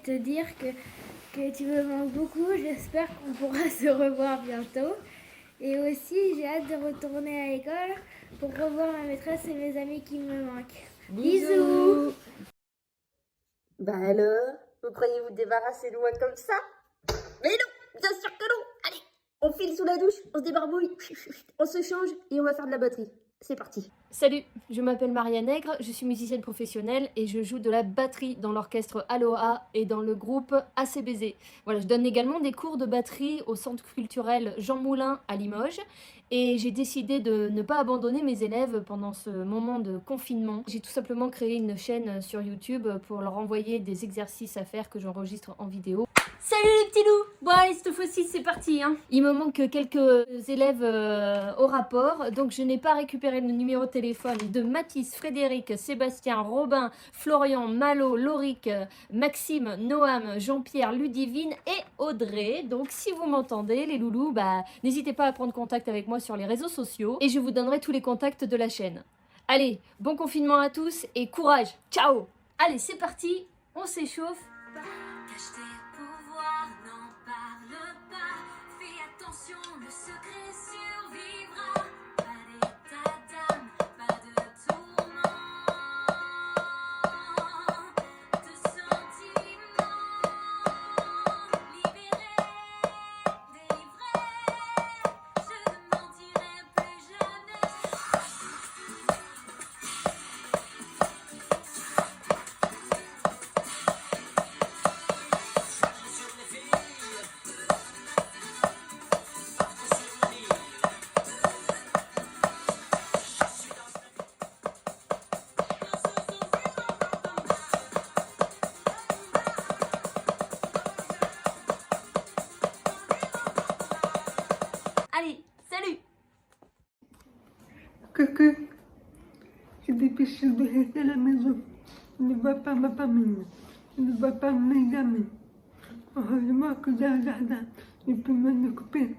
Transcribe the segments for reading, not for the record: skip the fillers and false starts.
te dire que tu me manques beaucoup. J'espère qu'on pourra se revoir bientôt. Et aussi, j'ai hâte de retourner à l'école pour revoir ma maîtresse et mes amis qui me manquent. Bisous. Bah alors, vous croyez vous débarrasser de moi comme ça? Mais non, bien sûr que non. Allez, on file sous la douche, on se débarbouille, on se change et on va faire de la batterie. C'est parti. Salut, je m'appelle Maria Nègre, je suis musicienne professionnelle et je joue de la batterie dans l'orchestre Aloha et dans le groupe ACBZ. Voilà, je donne également des cours de batterie au centre culturel Jean Moulin à Limoges et j'ai décidé de ne pas abandonner mes élèves pendant ce moment de confinement. J'ai tout simplement créé une chaîne sur YouTube pour leur envoyer des exercices à faire que j'enregistre en vidéo. Salut les petits loups! Bon allez, cette fois-ci c'est parti hein. Il me manque quelques élèves au rapport, donc je n'ai pas récupéré le numéro de téléphone de Mathis, Frédéric, Sébastien, Robin, Florian, Malo, Lauric, Maxime, Noam, Jean-Pierre, Ludivine et Audrey. Donc si vous m'entendez les loulous, bah n'hésitez pas à prendre contact avec moi sur les réseaux sociaux et je vous donnerai tous les contacts de la chaîne. Allez, bon confinement à tous et courage! Ciao! Allez, c'est parti, on s'échauffe. Cache tes pouvoirs, n'en parle pas. Fais attention, le secret survivra. Pas d'état d'âme, pas de tourment. De sentiments. Libéré, délivré. Je ne mentirai plus jamais. Allez, salut! Coucou, j'ai dépêché de rester à la maison. Je ne vois pas ma famille, je ne vois pas mes amis. Heureusement que j'ai un jardin, je peux m'en occuper.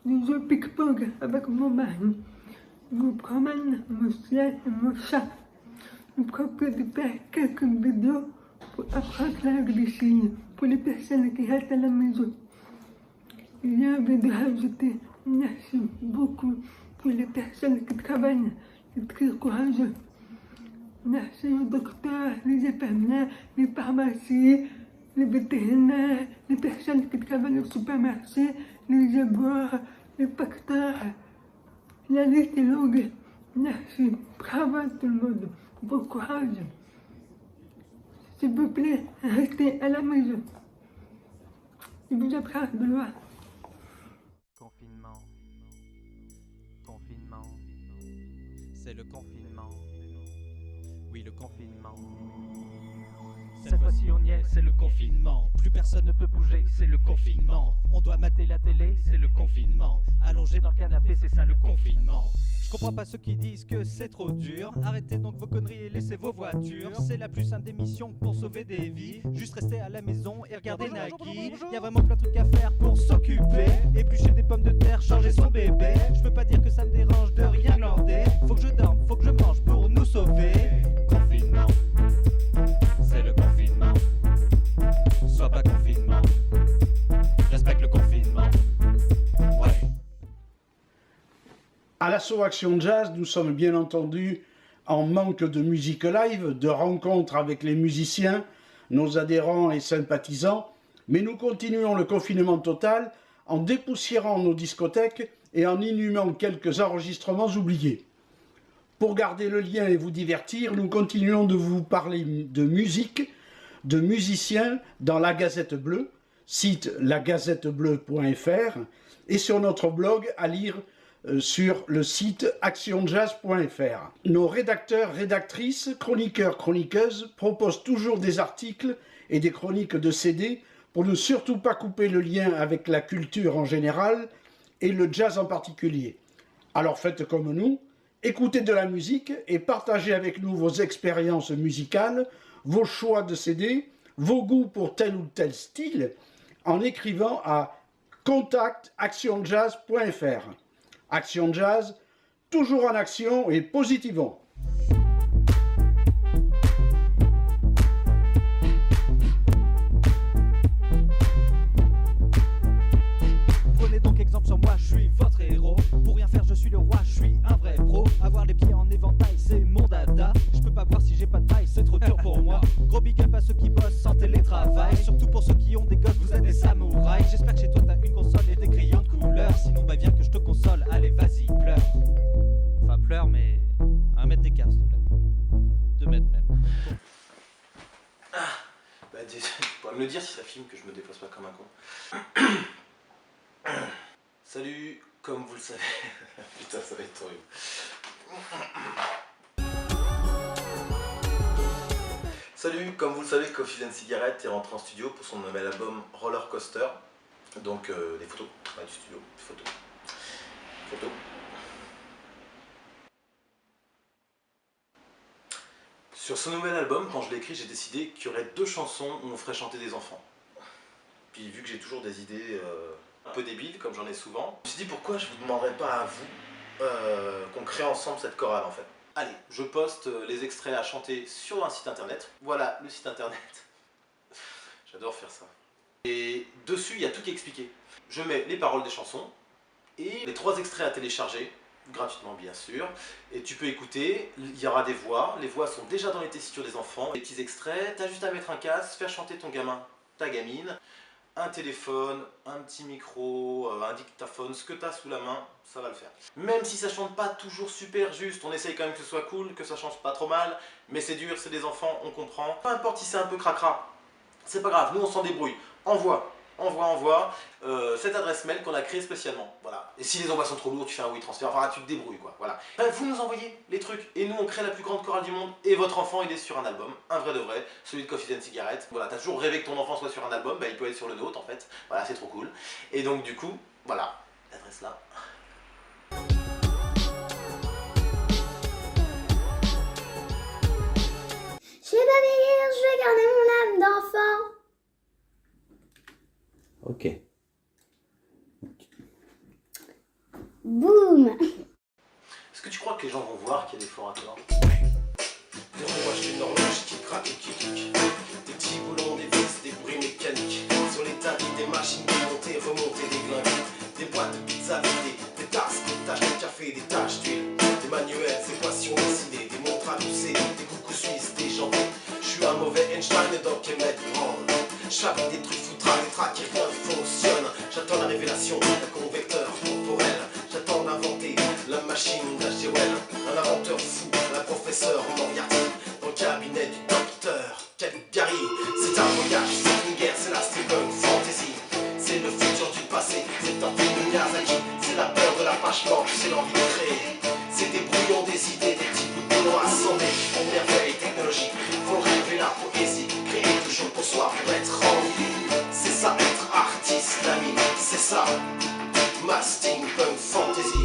Je joue au ping-pong avec mon mari. Je me promène mon chien et mon chat. Je propose de faire quelques vidéos pour apprendre la langue des signes pour les personnes qui restent à la maison. J'ai envie de rajouter merci beaucoup pour les personnes qui travaillent, c'est très courageux. Merci aux docteurs, les infirmières, les pharmacies, les vétérinaires, les personnes qui travaillent au supermarché, les éboueurs, les facteurs. La liste est longue. Merci. Bravo à tout le monde. Bon courage. S'il vous plaît, restez à la maison. Je vous embrasse de loin. Confinement. Confinement. C'est le confinement. Oui, le confinement. Cette fois-ci on y est, c'est le confinement. Plus personne ne peut bouger, c'est le confinement. On doit mater la télé, c'est le confinement. Allongé dans le canapé, c'est ça le confinement. Je comprends pas ceux qui disent que c'est trop dur. Arrêtez donc vos conneries et laissez vos voitures. C'est la plus simple des missions pour sauver des vies. Juste rester à la maison et regarder Nagui. Y a vraiment plein de trucs à faire pour s'occuper. Éplucher des pommes de terre, changer son bébé. Je peux pas dire que ça me dérange de rien glander. Faut que je dorme, faut que je mange pour nous sauver. Confinement, c'est le confinement. Sois pas confinement. Respecte le confinement. Ouais. À l'assaut Action Jazz, nous sommes bien entendu en manque de musique live, de rencontres avec les musiciens, nos adhérents et sympathisants, mais nous continuons le confinement total en dépoussiérant nos discothèques et en inhumant quelques enregistrements oubliés. Pour garder le lien et vous divertir, nous continuons de vous parler de musique, de musiciens dans la Gazette Bleue, site lagazettebleu.fr, et sur notre blog à lire sur le site actionjazz.fr. Nos rédacteurs, rédactrices, chroniqueurs, chroniqueuses proposent toujours des articles et des chroniques de CD pour ne surtout pas couper le lien avec la culture en général et le jazz en particulier. Alors faites comme nous, écoutez de la musique et partagez avec nous vos expériences musicales, vos choix de CD, vos goûts pour tel ou tel style, en écrivant à contact@actionjazz.fr. Action Jazz, toujours en action et positivement. votre héros. Pour rien faire je suis le roi, je suis un vrai pro. Avoir les pieds en éventail c'est mon dada. Je peux pas boire si j'ai pas de paille, c'est trop dur pour moi. Gros big up à ceux qui bossent sans télétravail. Surtout pour ceux qui ont des gosses, vous êtes des samouraïs. J'espère que chez toi t'as une console et des crayons de couleur. Sinon bah viens que je te console, allez vas-y pleure. Enfin pleure mais 1 mètre d'écart s'il te plaît. 2 mètres même. Bah, tu pourrais me le dire si ça filme que je me déplace pas comme un con. Salut, comme vous le savez. Putain, ça va être horrible. Salut, comme vous le savez, Coffee and Cigarette est rentré en studio pour son nouvel album Roller Coaster. Donc des photos, du studio, des photos. Photos. Sur ce nouvel album, quand je l'ai écrit, j'ai décidé qu'il y aurait 2 chansons où on ferait chanter des enfants. Puis vu que j'ai toujours des idées un peu débiles, comme j'en ai souvent, je me suis dit pourquoi je vous demanderais pas à vous qu'on crée ensemble cette chorale en fait. Allez, je poste les extraits à chanter sur un site internet. Voilà le site internet. J'adore faire ça. Et dessus, il y a tout qui est expliqué. Je mets les paroles des chansons et les 3 extraits à télécharger. Gratuitement bien sûr, et tu peux écouter, il y aura des voix, les voix sont déjà dans les tessitures des enfants, les petits extraits, t'as juste à mettre un casque, faire chanter ton gamin, ta gamine, un téléphone, un petit micro, un dictaphone, ce que t'as sous la main, ça va le faire. Même si ça chante pas toujours super juste, on essaye quand même que ce soit cool, que ça chante pas trop mal, mais c'est dur, c'est des enfants, on comprend. Peu importe si c'est un peu cracra, c'est pas grave, nous on s'en débrouille, envoie cette adresse mail qu'on a créée spécialement, voilà. Et si les envois sont trop lourds, tu fais un WeTransfer, enfin tu te débrouilles quoi, voilà. Bref, vous nous envoyez les trucs, et nous on crée la plus grande chorale du monde, et votre enfant il est sur un album, un vrai de vrai, celui de Coffee and Cigarette. Voilà, t'as toujours rêvé que ton enfant soit sur un album, bah il peut être sur le nôtre en fait, voilà, c'est trop cool. Et donc du coup, voilà, l'adresse là. Je vais pas vieillir, je vais garder mon âme d'enfant. Ok. Boum. Est-ce que tu crois que les gens vont voir qu'il y a des fours à toi? Des rouages, une horloge qui craque et qui clique. Des petits boulons, des vis, des bruits mécaniques. Sur les tapis, des machines qui montent et remontent et déglinguent. Des boîtes de pizza vidées, des tasses, des taches de café, des taches d'huile. Des manuels, des équations dessinées, des montres à tousser, des coucous suisses, des jambes. Je suis un mauvais Einstein donc quel mec grande. J'avais des trucs foutraques, des tracks qui rien ne fonctionne. J'attends la révélation d'un convecteur corporel. J'attends d'inventer la machine d'H.G. Un inventeur fou, un professeur Moriarty. Dans le cabinet du docteur Caligari. C'est un voyage, c'est une guerre, c'est la Steven Fantasy. C'est le futur du passé, c'est un film de Miyazaki. C'est la peur de la page blanche, c'est l'envie de créer. C'est des brouillons, des idées, des petits bouts de boulot assemblés. En merveille technologique, faut rêver la poésie. Créer toujours pour soi, pour être en vie. C'est ça, être artiste, l'ami, c'est ça. Ma steampunk fantasy.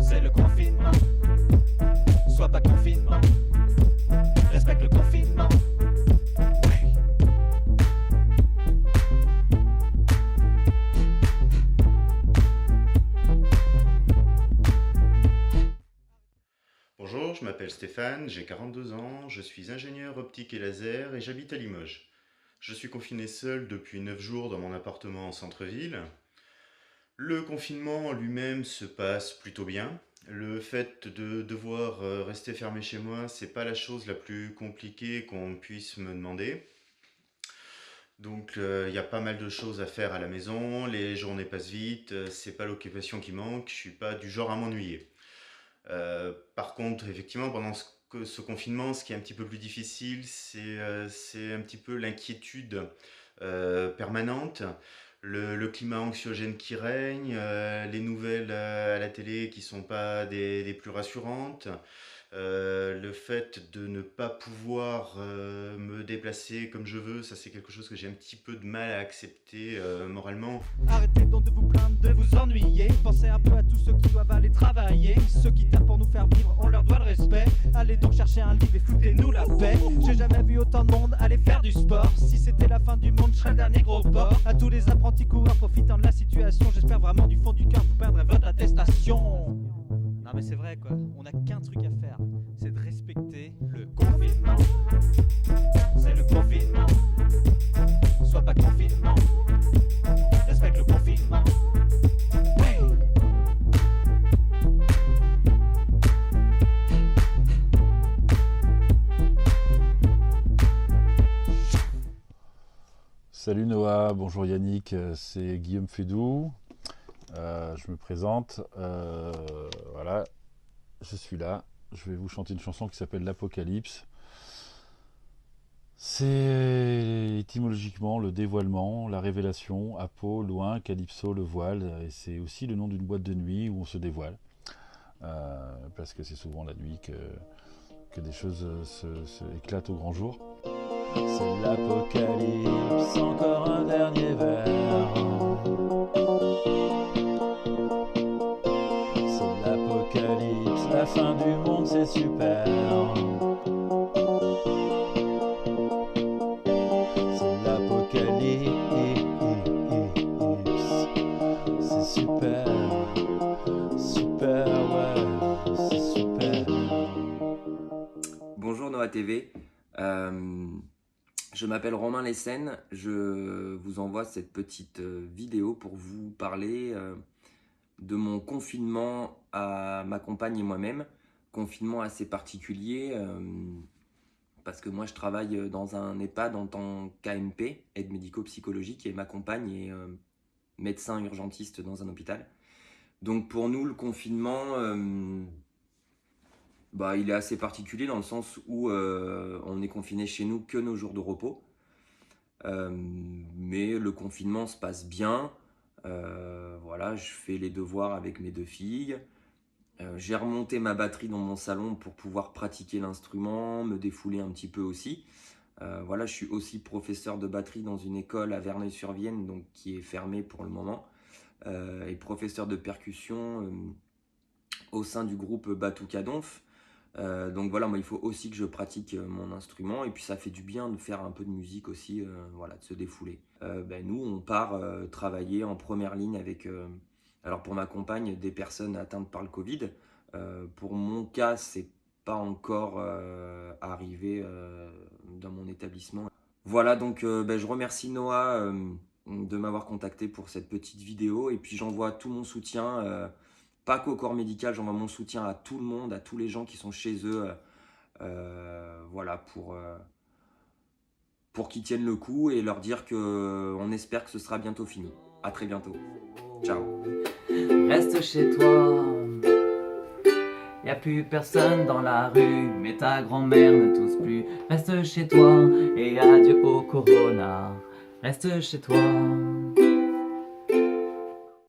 C'est le confinement. Sois pas confinement. Respecte le confinement. Ouais. Bonjour, je m'appelle Stéphane, j'ai 42 ans, je suis ingénieur optique et laser et j'habite à Limoges. Je suis confiné seul depuis 9 jours dans mon appartement en centre-ville. Le confinement en lui-même se passe plutôt bien. Le fait de devoir rester fermé chez moi, c'est pas la chose la plus compliquée qu'on puisse me demander. Donc il y a pas mal de choses à faire à la maison, les journées passent vite, c'est pas l'occupation qui manque, je suis pas du genre à m'ennuyer. Par contre, effectivement, pendant ce confinement, ce qui est un petit peu plus difficile, c'est un petit peu l'inquiétude permanente, le climat anxiogène qui règne, les nouvelles à la télé qui sont pas des plus rassurantes, le fait de ne pas pouvoir me déplacer comme je veux, ça c'est quelque chose que j'ai un petit peu de mal à accepter moralement. Arrêtez donc de vous plaindre, de vous ennuyer. Pensez un peu à tous ceux qui doivent aller travailler. Ceux qui tapent pour nous faire vivre, on leur doit le respect. Allez donc chercher un livre et foutez-nous la paix. J'ai jamais vu autant de monde aller faire du sport. Si c'était la fin du monde, je serais le dernier gros porc. À tous les apprentis coureurs profitant de la situation, j'espère vraiment du fond du cœur vous perdrez votre attestation. Non mais c'est vrai quoi, on n'a qu'un truc à faire, c'est de respecter le confinement. C'est le confinement. Sois pas confinement. Respecte le confinement. Salut Noah, bonjour Yannick, c'est Guillaume Fédou. Je me présente. Voilà, je suis là. Je vais vous chanter une chanson qui s'appelle l'Apocalypse. C'est étymologiquement le dévoilement, la révélation, apo, loin, calypso, le voile, et c'est aussi le nom d'une boîte de nuit où on se dévoile, parce que c'est souvent la nuit que des choses se éclatent au grand jour. C'est l'apocalypse, encore un dernier verre. C'est l'apocalypse, la fin du monde, c'est super. C'est l'apocalypse, c'est super, super, ouais, c'est super. Bonjour Noah TV, je m'appelle Romain Lessen, je vous envoie cette petite vidéo pour vous parler de mon confinement à ma compagne et moi-même. Confinement assez particulier parce que moi je travaille dans un EHPAD en tant qu'AMP, aide médico-psychologique, et ma compagne est médecin urgentiste dans un hôpital. Donc pour nous le confinement, il est assez particulier dans le sens où on est confiné chez nous que nos jours de repos. Mais le confinement se passe bien. Voilà, je fais les devoirs avec mes 2 filles. J'ai remonté ma batterie dans mon salon pour pouvoir pratiquer l'instrument, me défouler un petit peu aussi. Voilà, je suis aussi professeur de batterie dans une école à Verneuil-sur-Vienne, donc qui est fermée pour le moment, et professeur de percussion au sein du groupe Batouka Donf. Donc voilà, moi il faut aussi que je pratique mon instrument, et puis ça fait du bien de faire un peu de musique aussi, voilà, de se défouler. Nous on part travailler en première ligne avec, alors pour ma compagne, des personnes atteintes par le Covid. Pour mon cas, c'est pas encore arrivé dans mon établissement. Voilà, donc je remercie Noah de m'avoir contacté pour cette petite vidéo, et puis j'envoie tout mon soutien. Pas qu'au corps médical, j'envoie mon soutien à tout le monde, à tous les gens qui sont chez eux, voilà, pour qu'ils tiennent le coup, et leur dire qu'on espère que ce sera bientôt fini. À très bientôt. Ciao. Reste chez toi, y a plus personne dans la rue, mais ta grand-mère ne tousse plus. Reste chez toi et adieu au corona. Reste chez toi.